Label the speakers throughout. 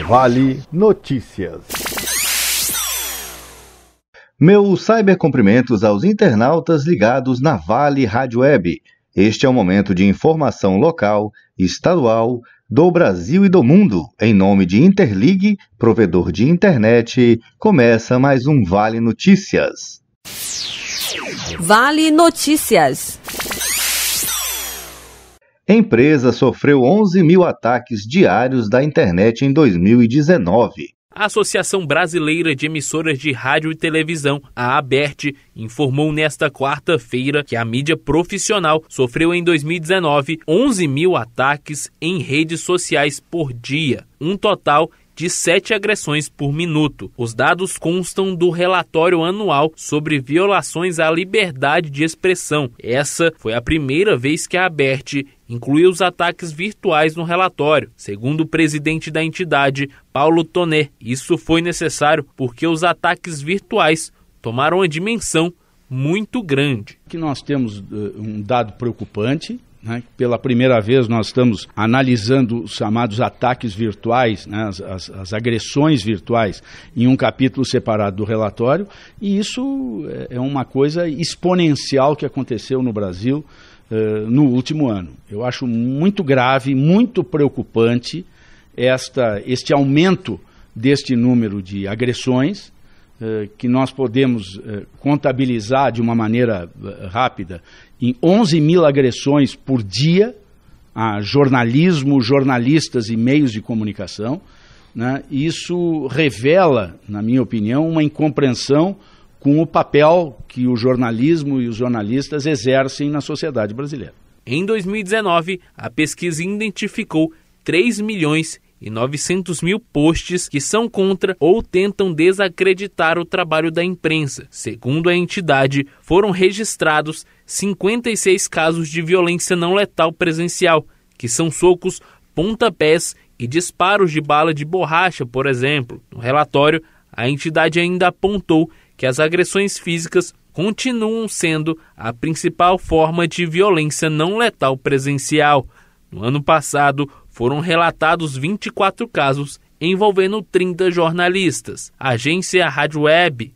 Speaker 1: Vale Notícias. Meus cybercumprimentos aos internautas ligados na Vale Rádio Web. Este é um momento de informação local, estadual, do Brasil e do mundo. Em nome de Interligue, provedor de internet, começa mais um Vale Notícias.
Speaker 2: Vale Notícias.
Speaker 1: Empresa sofreu 11 mil ataques diários da internet em 2019.
Speaker 3: A Associação Brasileira de Emissoras de Rádio e Televisão, a ABERT, informou nesta quarta-feira que a mídia profissional sofreu em 2019 11 mil ataques em redes sociais por dia, um total de 7 agressões por minuto. Os dados constam do relatório anual sobre violações à liberdade de expressão. Essa foi a primeira vez que a ABERT incluiu os ataques virtuais no relatório. Segundo o presidente da entidade, Paulo Toné, isso foi necessário porque os ataques virtuais tomaram uma dimensão muito grande.
Speaker 4: Aqui nós temos um dado preocupante. Pela primeira vez nós estamos analisando os chamados ataques virtuais, as agressões virtuais, em um capítulo separado do relatório, e isso é uma coisa exponencial que aconteceu no Brasil no último ano. Eu acho muito grave, muito preocupante este aumento deste número de agressões, que nós podemos contabilizar de uma maneira rápida em 11 mil agressões por dia a jornalismo, jornalistas e meios de comunicação. Isso revela, na minha opinião, uma incompreensão com o papel que o jornalismo e os jornalistas exercem na sociedade brasileira.
Speaker 3: Em 2019, a pesquisa identificou 3.900.000 posts que são contra ou tentam desacreditar o trabalho da imprensa. Segundo a entidade, foram registrados 56 casos de violência não letal presencial, que são socos, pontapés e disparos de bala de borracha, por exemplo. No relatório, a entidade ainda apontou que as agressões físicas continuam sendo a principal forma de violência não letal presencial. No ano passado, foram relatados 24 casos envolvendo 30 jornalistas. Agência Rádio Web.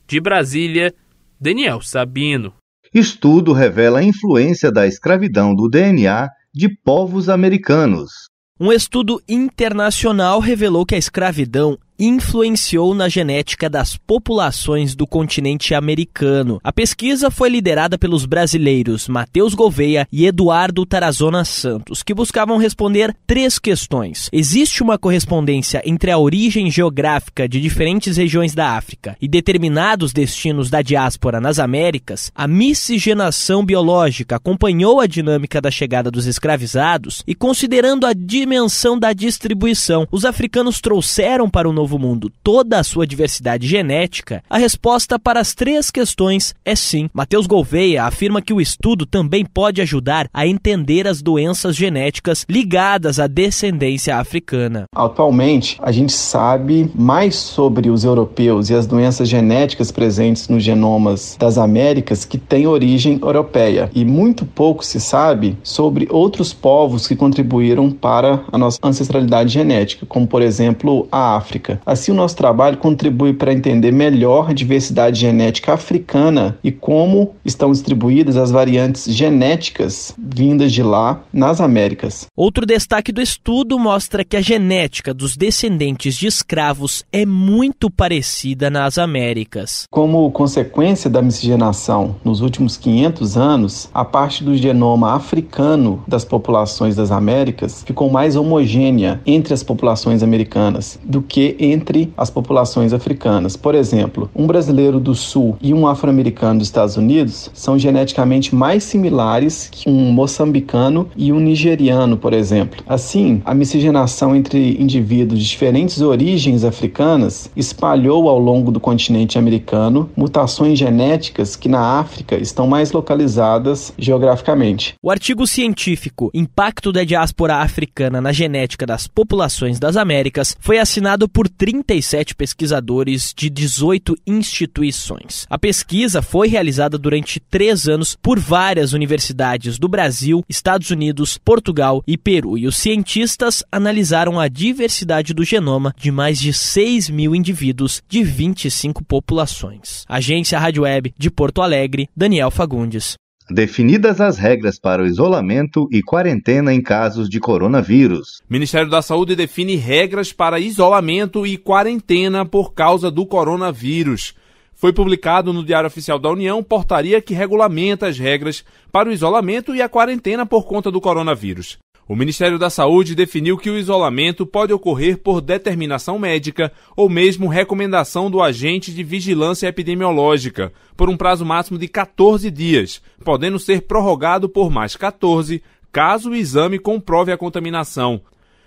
Speaker 3: De Brasília, Daniel Sabino.
Speaker 1: Estudo revela a influência da escravidão do DNA de povos americanos.
Speaker 5: Um estudo internacional revelou que a escravidão influenciou na genética das populações do continente americano. A pesquisa foi liderada pelos brasileiros Matheus Gouveia e Eduardo Tarazona Santos, que buscavam responder 3 questões. Existe uma correspondência entre a origem geográfica de diferentes regiões da África e determinados destinos da diáspora nas Américas? A miscigenação biológica acompanhou a dinâmica da chegada dos escravizados e, considerando a dimensão da distribuição, os africanos trouxeram para o Novo Mundo toda a sua diversidade genética? A resposta para as 3 questões é sim. Matheus Gouveia afirma que o estudo também pode ajudar a entender as doenças genéticas ligadas à descendência africana.
Speaker 6: Atualmente, a gente sabe mais sobre os europeus e as doenças genéticas presentes nos genomas das Américas que têm origem europeia, e muito pouco se sabe sobre outros povos que contribuíram para a nossa ancestralidade genética, como por exemplo a África. Assim, o nosso trabalho contribui para entender melhor a diversidade genética africana e como estão distribuídas as variantes genéticas vindas de lá nas Américas.
Speaker 5: Outro destaque do estudo mostra que a genética dos descendentes de escravos é muito parecida nas Américas.
Speaker 6: Como consequência da miscigenação nos últimos 500 anos, a parte do genoma africano das populações das Américas ficou mais homogênea entre as populações americanas do que entre as populações africanas. Por exemplo, um brasileiro do Sul e um afro-americano dos Estados Unidos são geneticamente mais similares que um moçambicano e um nigeriano, por exemplo. Assim, a miscigenação entre indivíduos de diferentes origens africanas espalhou ao longo do continente americano mutações genéticas que na África estão mais localizadas geograficamente.
Speaker 5: O artigo científico Impacto da Diáspora Africana na Genética das Populações das Américas foi assinado por 37 pesquisadores de 18 instituições. A pesquisa foi realizada durante 3 anos por várias universidades do Brasil, Estados Unidos, Portugal e Peru, e os cientistas analisaram a diversidade do genoma de mais de 6 mil indivíduos de 25 populações. Agência Rádio Web de Porto Alegre, Daniel Fagundes.
Speaker 1: Definidas as regras para o isolamento e quarentena em casos de coronavírus.
Speaker 2: Ministério da Saúde define regras para isolamento e quarentena por causa do coronavírus. Foi publicado no Diário Oficial da União portaria que regulamenta as regras para o isolamento e a quarentena por conta do coronavírus. O Ministério da Saúde definiu que o isolamento pode ocorrer por determinação médica ou mesmo recomendação do agente de vigilância epidemiológica, por um prazo máximo de 14 dias, podendo ser prorrogado por mais 14, caso o exame comprove a contaminação.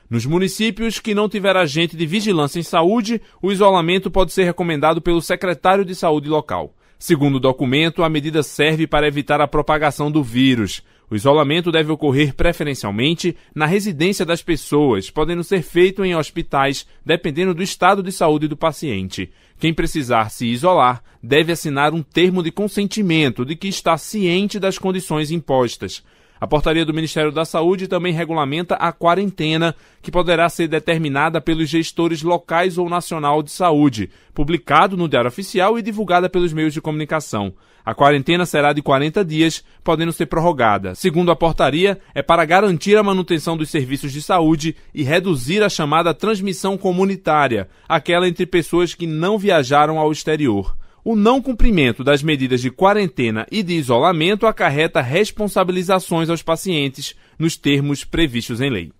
Speaker 2: Nos municípios que não tiver agente de vigilância em saúde, o isolamento pode ser recomendado pelo secretário de saúde local. Segundo o documento, a medida serve para evitar a propagação do vírus. O isolamento deve ocorrer preferencialmente na residência das pessoas, podendo ser feito em hospitais, dependendo do estado de saúde do paciente. Quem precisar se isolar deve assinar um termo de consentimento de que está ciente das condições impostas. A portaria do Ministério da Saúde também regulamenta a quarentena, que poderá ser determinada pelos gestores locais ou nacional de saúde, publicado no Diário Oficial e divulgada pelos meios de comunicação. A quarentena será de 40 dias, podendo ser prorrogada. Segundo a portaria, é para garantir a manutenção dos serviços de saúde e reduzir a chamada transmissão comunitária, aquela entre pessoas que não viajaram ao exterior. O não cumprimento das medidas de quarentena e de isolamento acarreta responsabilizações aos pacientes nos termos previstos em lei.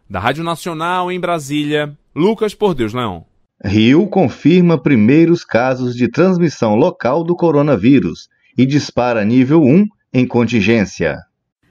Speaker 2: Da Rádio Nacional em Brasília, Lucas Por Deus Leão.
Speaker 1: Rio confirma primeiros casos de transmissão local do coronavírus e dispara nível 1 em contingência.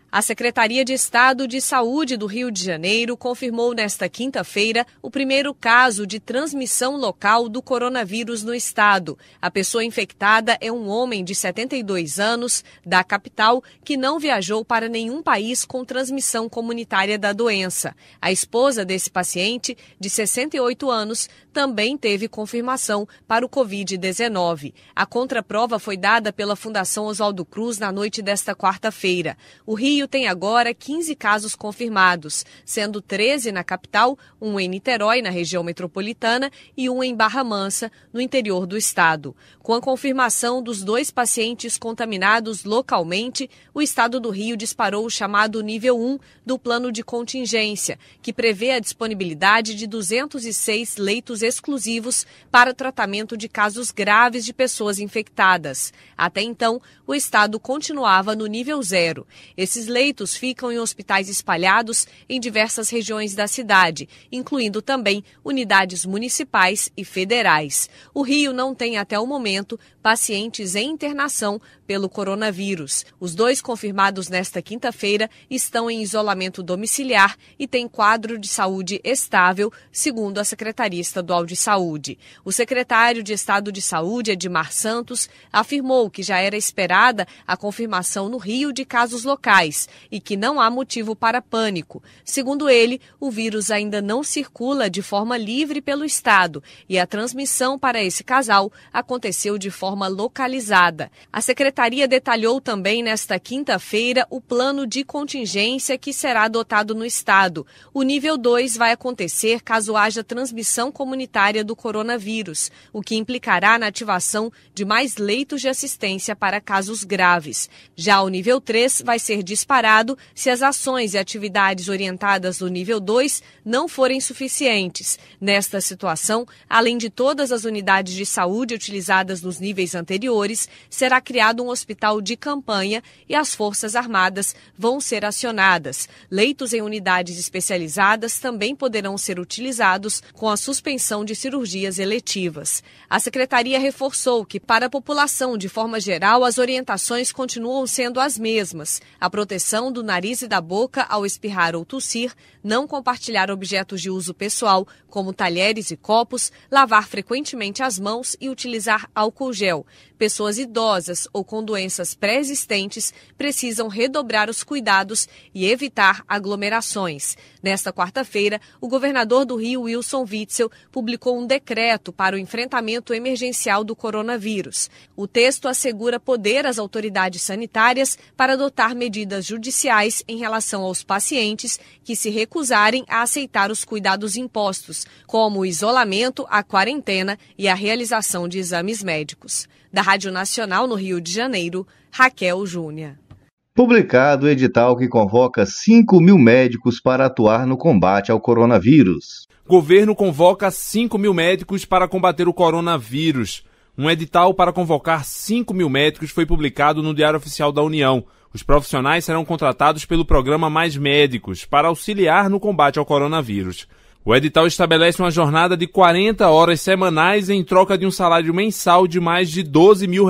Speaker 7: A Secretaria de Estado de Saúde do Rio de Janeiro confirmou nesta quinta-feira o primeiro caso de transmissão local do coronavírus no estado. A pessoa infectada é um homem de 72 anos, da capital, que não viajou para nenhum país com transmissão comunitária da doença. A esposa desse paciente, de 68 anos, também teve confirmação para o Covid-19. A contraprova foi dada pela Fundação Oswaldo Cruz na noite desta quarta-feira. O Rio tem agora 15 casos confirmados, sendo 13 na capital, um em Niterói, na região metropolitana, e um em Barra Mansa, no interior do estado. Com a confirmação dos 2 pacientes contaminados localmente, o estado do Rio disparou o chamado nível 1 do plano de contingência, que prevê a disponibilidade de 206 leitos exclusivos para tratamento de casos graves de pessoas infectadas. Até então, o estado continuava no nível 0. Esses leitos ficam em hospitais espalhados em diversas regiões da cidade, incluindo também unidades municipais e federais. O Rio não tem até o momento pacientes em internação pelo coronavírus. Os 2 confirmados nesta quinta-feira estão em isolamento domiciliar e têm quadro de saúde estável, segundo a Secretaria Estadual de Saúde. O secretário de Estado de Saúde, Edmar Santos, afirmou que já era esperada a confirmação no Rio de casos locais e que não há motivo para pânico. Segundo ele, o vírus ainda não circula de forma livre pelo estado e a transmissão para esse casal aconteceu de forma localizada. A secretaria detalhou também nesta quinta-feira o plano de contingência que será adotado no estado. O nível 2 vai acontecer caso haja transmissão comunitária do coronavírus, o que implicará na ativação de mais leitos de assistência para casos graves. Já o nível 3 vai ser disparado se as ações e atividades orientadas do nível 2 não forem suficientes. Nesta situação, além de todas as unidades de saúde utilizadas nos níveis anteriores, será criado um hospital de campanha e as Forças Armadas vão ser acionadas. Leitos em unidades especializadas também poderão ser utilizados com a suspensão de cirurgias eletivas. A Secretaria reforçou que, para a população de forma geral, as orientações continuam sendo as mesmas. A proteção do nariz e da boca ao espirrar ou tossir, não compartilhar objetos de uso pessoal, como talheres e copos, lavar frequentemente as mãos e utilizar álcool gel. Pessoas idosas ou com com doenças pré-existentes precisam redobrar os cuidados e evitar aglomerações. Nesta quarta-feira, o governador do Rio, Wilson Witzel, publicou um decreto para o enfrentamento emergencial do coronavírus. O texto assegura poder às autoridades sanitárias para adotar medidas judiciais em relação aos pacientes que se recusarem a aceitar os cuidados impostos, como o isolamento, a quarentena e a realização de exames médicos. Da Rádio Nacional no Rio de Janeiro, Raquel Júnior.
Speaker 1: Publicado o edital que convoca 5.000 médicos para atuar no combate ao coronavírus.
Speaker 2: Governo convoca 5.000 médicos para combater o coronavírus. Um edital para convocar 5.000 médicos foi publicado no Diário Oficial da União. Os profissionais serão contratados pelo programa Mais Médicos para auxiliar no combate ao coronavírus. O edital estabelece uma jornada de 40 horas semanais em troca de um salário mensal de mais de R$12 mil.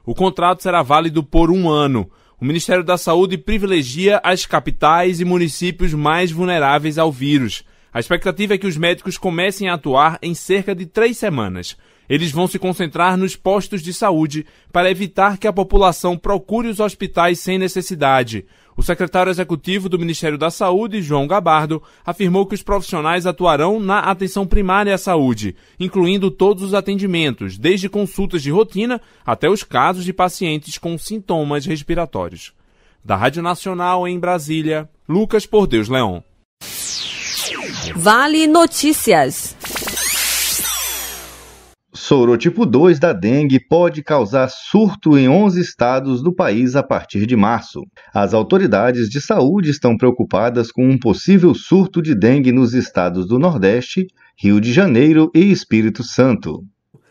Speaker 2: O contrato será válido por 1 ano. O Ministério da Saúde privilegia as capitais e municípios mais vulneráveis ao vírus. A expectativa é que os médicos comecem a atuar em cerca de 3 semanas. Eles vão se concentrar nos postos de saúde para evitar que a população procure os hospitais sem necessidade. O secretário executivo do Ministério da Saúde, João Gabardo, afirmou que os profissionais atuarão na atenção primária à saúde, incluindo todos os atendimentos, desde consultas de rotina até os casos de pacientes com sintomas respiratórios. Da Rádio Nacional em Brasília, Lucas Por Deus Leão.
Speaker 7: Vale Notícias.
Speaker 1: Sorotipo 2 da dengue pode causar surto em 11 estados do país a partir de março. As autoridades de saúde estão preocupadas com um possível surto de dengue nos estados do Nordeste, Rio de Janeiro e Espírito Santo.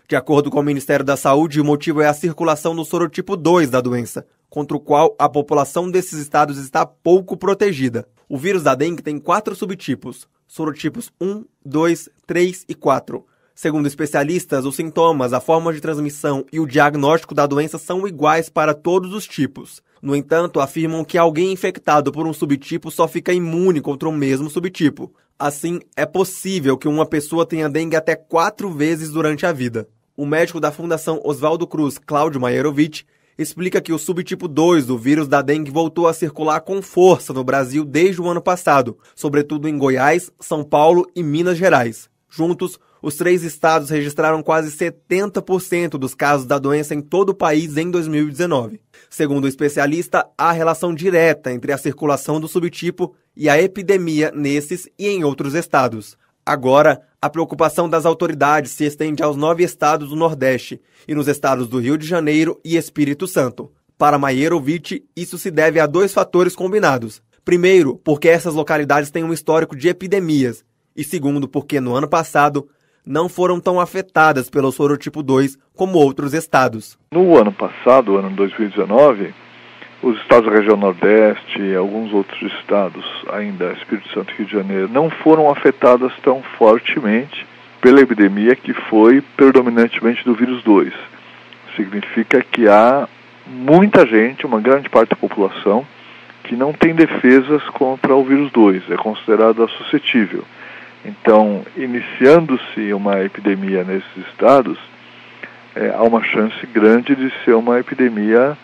Speaker 8: De acordo com o Ministério da Saúde, o motivo é a circulação do sorotipo 2 da doença, contra o qual a população desses estados está pouco protegida. O vírus da dengue tem 4 subtipos, sorotipos 1, 2, 3 e 4. Segundo especialistas, os sintomas, a forma de transmissão e o diagnóstico da doença são iguais para todos os tipos. No entanto, afirmam que alguém infectado por um subtipo só fica imune contra o mesmo subtipo. Assim, é possível que uma pessoa tenha dengue até 4 vezes durante a vida. O médico da Fundação Oswaldo Cruz, Cláudio Maierovitch, explica que o subtipo 2 do vírus da dengue voltou a circular com força no Brasil desde o ano passado, sobretudo em Goiás, São Paulo e Minas Gerais. Juntos, os 3 estados registraram quase 70% dos casos da doença em todo o país em 2019. Segundo o especialista, há relação direta entre a circulação do subtipo e a epidemia nesses e em outros estados. Agora, a preocupação das autoridades se estende aos 9 estados do Nordeste e nos estados do Rio de Janeiro e Espírito Santo. Para Maierovitch, isso se deve a 2 fatores combinados. Primeiro, porque essas localidades têm um histórico de epidemias. E segundo, porque no ano passado não foram tão afetadas pelo sorotipo 2 como outros estados.
Speaker 9: No ano passado, ano 2019, os estados da região Nordeste e alguns outros estados, ainda Espírito Santo e Rio de Janeiro, não foram afetadas tão fortemente pela epidemia que foi predominantemente do vírus 2. Significa que há muita gente, uma grande parte da população, que não tem defesas contra o vírus 2, é considerada suscetível. Então, iniciando-se uma epidemia nesses estados, há uma chance grande de ser uma epidemia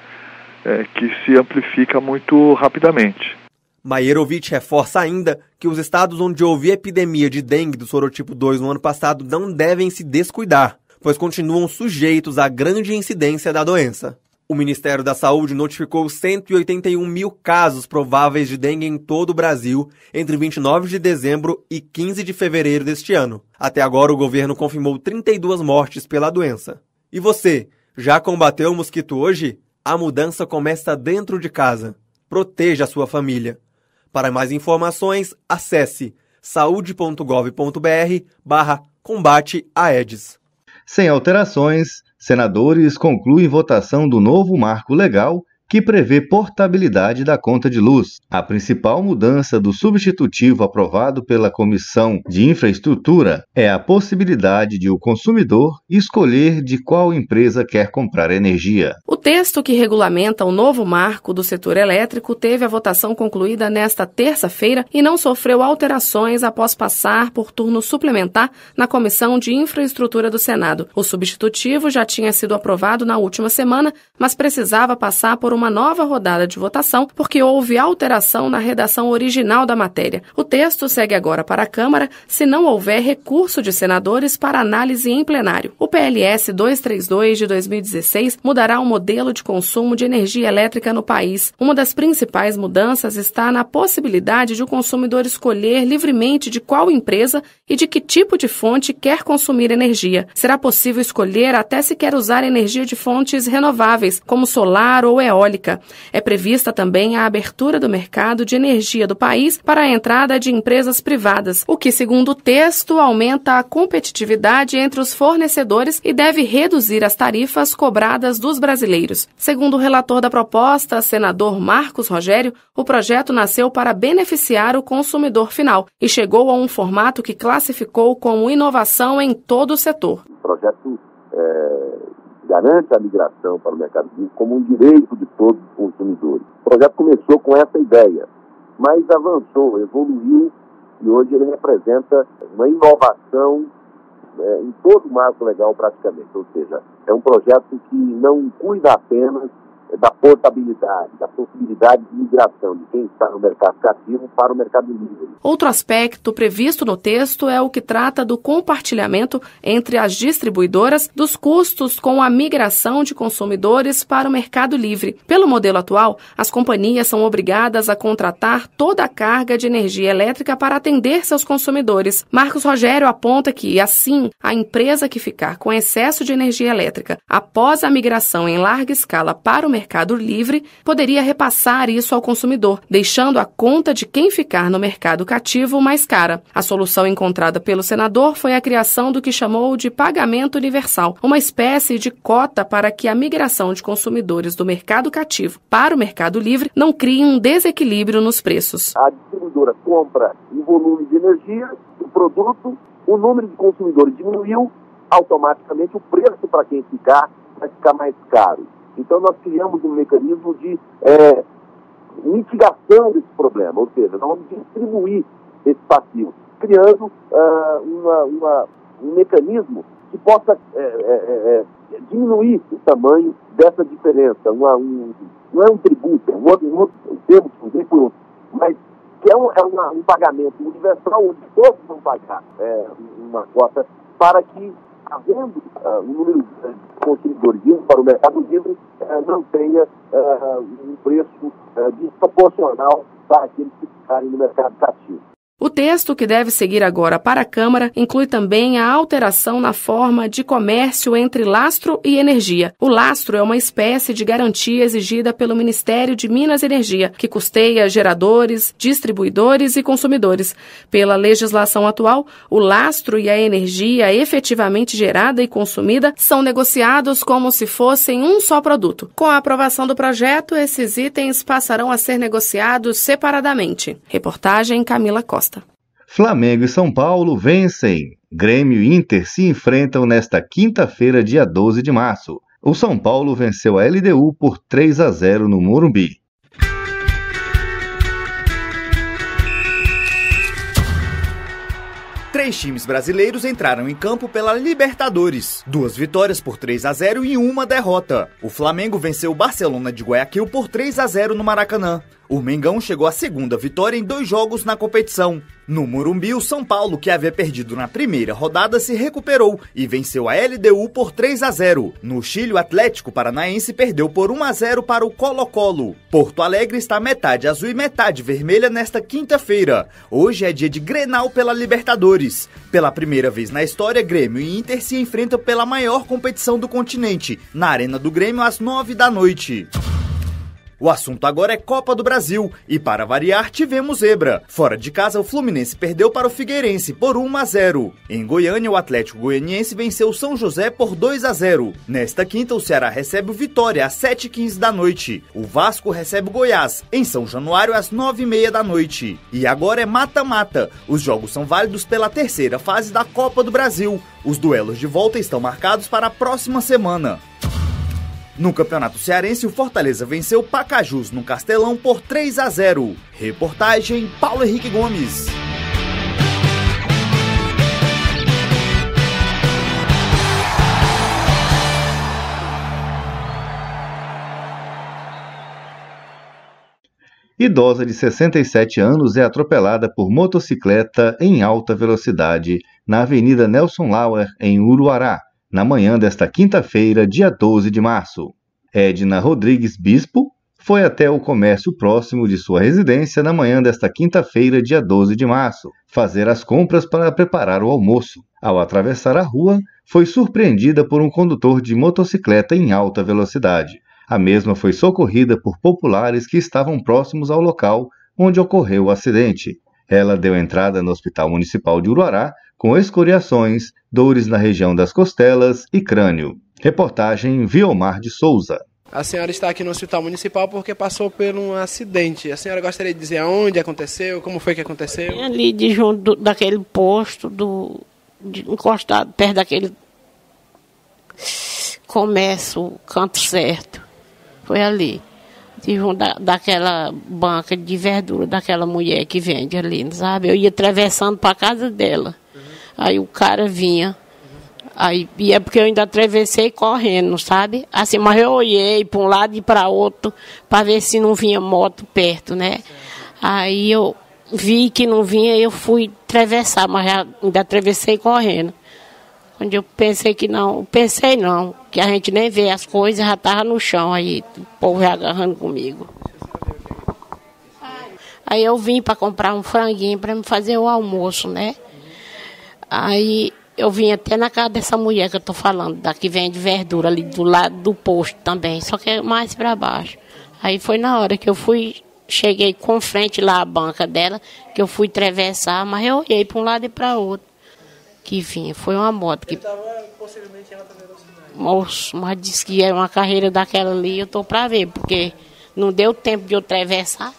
Speaker 9: que se amplifica muito rapidamente.
Speaker 8: Maierovitch reforça ainda que os estados onde houve epidemia de dengue do sorotipo 2 no ano passado não devem se descuidar, pois continuam sujeitos à grande incidência da doença. O Ministério da Saúde notificou 181 mil casos prováveis de dengue em todo o Brasil entre 29 de dezembro e 15 de fevereiro deste ano. Até agora, o governo confirmou 32 mortes pela doença. E você, já combateu o mosquito hoje? A mudança começa dentro de casa. Proteja a sua família. Para mais informações, acesse saude.gov.br/combate a Aedes.
Speaker 1: Sem alterações, senadores concluem votação do novo marco legal que prevê portabilidade da conta de luz. A principal mudança do substitutivo aprovado pela Comissão de Infraestrutura é a possibilidade de o consumidor escolher de qual empresa quer comprar energia.
Speaker 10: O texto que regulamenta o novo marco do setor elétrico teve a votação concluída nesta terça-feira e não sofreu alterações após passar por turno suplementar na Comissão de Infraestrutura do Senado. O substitutivo já tinha sido aprovado na última semana, mas precisava passar por uma nova rodada de votação porque houve alteração na redação original da matéria. O texto segue agora para a Câmara se não houver recurso de senadores para análise em plenário. O PLS 232 de 2016 mudará o modelo de consumo de energia elétrica no país. Uma das principais mudanças está na possibilidade de o consumidor escolher livremente de qual empresa e de que tipo de fonte quer consumir energia. Será possível escolher até se quer usar energia de fontes renováveis, como solar ou eólica. É prevista também a abertura do mercado de energia do país para a entrada de empresas privadas, o que, segundo o texto, aumenta a competitividade entre os fornecedores e deve reduzir as tarifas cobradas dos brasileiros. Segundo o relator da proposta, senador Marcos Rogério, o projeto nasceu para beneficiar o consumidor final e chegou a um formato que classificou como inovação em todo o setor.
Speaker 11: O projeto garante a migração para o mercado livre como um direito de todos os consumidores. O projeto começou com essa ideia, mas avançou, evoluiu e hoje ele representa uma inovação em todo o marco legal praticamente. Ou seja, é um projeto que não cuida apenas da portabilidade, da possibilidade de migração de quem está no mercado cativo para o mercado livre.
Speaker 10: Outro aspecto previsto no texto é o que trata do compartilhamento entre as distribuidoras dos custos com a migração de consumidores para o mercado livre. Pelo modelo atual, as companhias são obrigadas a contratar toda a carga de energia elétrica para atender seus consumidores. Marcos Rogério aponta que, assim, a empresa que ficar com excesso de energia elétrica após a migração em larga escala para o mercado livre poderia repassar isso ao consumidor, deixando a conta de quem ficar no mercado cativo mais cara. A solução encontrada pelo senador foi a criação do que chamou de pagamento universal, uma espécie de cota para que a migração de consumidores do mercado cativo para o mercado livre não crie um desequilíbrio nos preços.
Speaker 11: A distribuidora compra em volume de energia, o produto, o número de consumidores diminuiu, automaticamente o preço para quem ficar vai ficar mais caro. Então, nós criamos um mecanismo de mitigação desse problema, ou seja, nós vamos distribuir esse passivo, criando um mecanismo que possa diminuir o tamanho dessa diferença. Não é um tributo, é um outro termo que usei por outro, mas que é um pagamento universal onde todos vão pagar uma cota para que, havendo um número de consumidores indo para o mercado livre, não tenha um preço desproporcional para aqueles que ficarem no mercado cativo.
Speaker 10: O texto, que deve seguir agora para a Câmara, inclui também a alteração na forma de comércio entre lastro e energia. O lastro é uma espécie de garantia exigida pelo Ministério de Minas e Energia, que custeia geradores, distribuidores e consumidores. Pela legislação atual, o lastro e a energia efetivamente gerada e consumida são negociados como se fossem um só produto. Com a aprovação do projeto, esses itens passarão a ser negociados separadamente. Reportagem Camila Costa.
Speaker 1: Flamengo e São Paulo vencem. Grêmio e Inter se enfrentam nesta quinta-feira, dia 12 de março. O São Paulo venceu a LDU por 3-0 no Morumbi.
Speaker 12: Três times brasileiros entraram em campo pela Libertadores. 2 vitórias por 3-0 e uma derrota. O Flamengo venceu o Barcelona de Guayaquil por 3-0 no Maracanã. O Mengão chegou à segunda vitória em 2 jogos na competição. No Morumbi, o São Paulo, que havia perdido na primeira rodada, se recuperou e venceu a LDU por 3-0. No Chile, o Atlético Paranaense perdeu por 1-0 para o Colo-Colo. Porto Alegre está metade azul e metade vermelha nesta quinta-feira. Hoje é dia de Grenal pela Libertadores. Pela primeira vez na história, Grêmio e Inter se enfrentam pela maior competição do continente, na Arena do Grêmio às 9 da noite. O assunto agora é Copa do Brasil e, para variar, tivemos zebra. Fora de casa, o Fluminense perdeu para o Figueirense por 1-0. Em Goiânia, o Atlético Goianiense venceu o São José por 2-0. Nesta quinta, o Ceará recebe o Vitória às 7h15 da noite. O Vasco recebe o Goiás em São Januário às 9h30 da noite. E agora é mata-mata. Os jogos são válidos pela terceira fase da Copa do Brasil. Os duelos de volta estão marcados para a próxima semana. No Campeonato Cearense, o Fortaleza venceu o Pacajus no Castelão por 3-0. Reportagem Paulo Henrique Gomes.
Speaker 1: Idosa de 67 anos é atropelada por motocicleta em alta velocidade na Avenida Nelson Lauer, em Uruará, na manhã desta quinta-feira, dia 12 de março. Edna Rodrigues Bispo foi até o comércio próximo de sua residência na manhã desta quinta-feira, dia 12 de março, fazer as compras para preparar o almoço. Ao atravessar a rua, foi surpreendida por um condutor de motocicleta em alta velocidade. A mesma foi socorrida por populares que estavam próximos ao local onde ocorreu o acidente. Ela deu entrada no Hospital Municipal de Uruará com escoriações, dores na região das costelas e crânio. Reportagem Viomar de Souza.
Speaker 13: A senhora está aqui no Hospital Municipal porque passou por um acidente. A senhora gostaria de dizer aonde aconteceu, como foi que aconteceu?
Speaker 14: Ali de junto daquele posto, encostado perto daquele comércio, Canto Certo. Foi ali. De junto daquela banca de verdura, daquela mulher que vende ali, sabe? Eu ia atravessando para a casa dela. Aí o cara vinha. Aí, e é porque eu ainda atravessei correndo, sabe? Assim, mas eu olhei para um lado e para outro para ver se não vinha moto perto, né? Aí eu vi que não vinha, eu fui atravessar, mas ainda atravessei correndo. Quando eu pensei que não, que a gente nem vê as coisas, já estava no chão, aí o povo agarrando comigo. Aí eu vim para comprar um franguinho para me fazer o almoço, né? Aí eu vim até na casa dessa mulher que eu tô falando, da que vende verdura ali do lado do posto também, só que é mais para baixo. Aí foi na hora que eu cheguei com frente lá à banca dela, que eu fui atravessar, mas eu olhei para um lado e para outro. Que vinha, foi uma moto que... Ele estava possivelmente em alta velocidade. Moço, mas disse que era uma carreira daquela ali, eu tô para ver, porque não deu tempo de eu atravessar.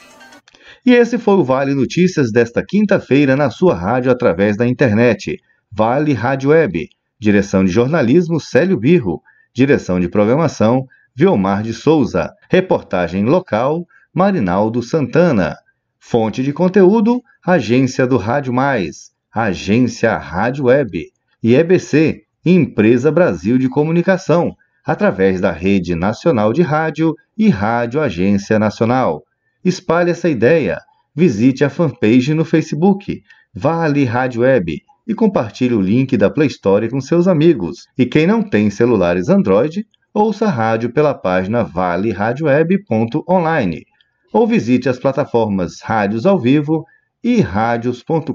Speaker 1: E esse foi o Vale Notícias desta quinta-feira na sua rádio através da internet. Vale Rádio Web. Direção de jornalismo, Célio Birro. Direção de programação, Viomar de Souza. Reportagem local, Marinaldo Santana. Fonte de conteúdo, Agência do Rádio Mais. Agência Rádio Web. E EBC, Empresa Brasil de Comunicação, através da Rede Nacional de Rádio e Rádio Agência Nacional. Espalhe essa ideia. Visite a fanpage no Facebook, Vale Rádio Web, e compartilhe o link da Play Store com seus amigos. E quem não tem celulares Android, ouça a rádio pela página valeradioweb.online ou visite as plataformas Rádios ao Vivo e radios.com.br.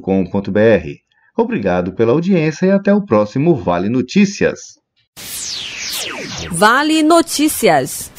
Speaker 1: Obrigado pela audiência e até o próximo Vale Notícias.
Speaker 7: Vale Notícias.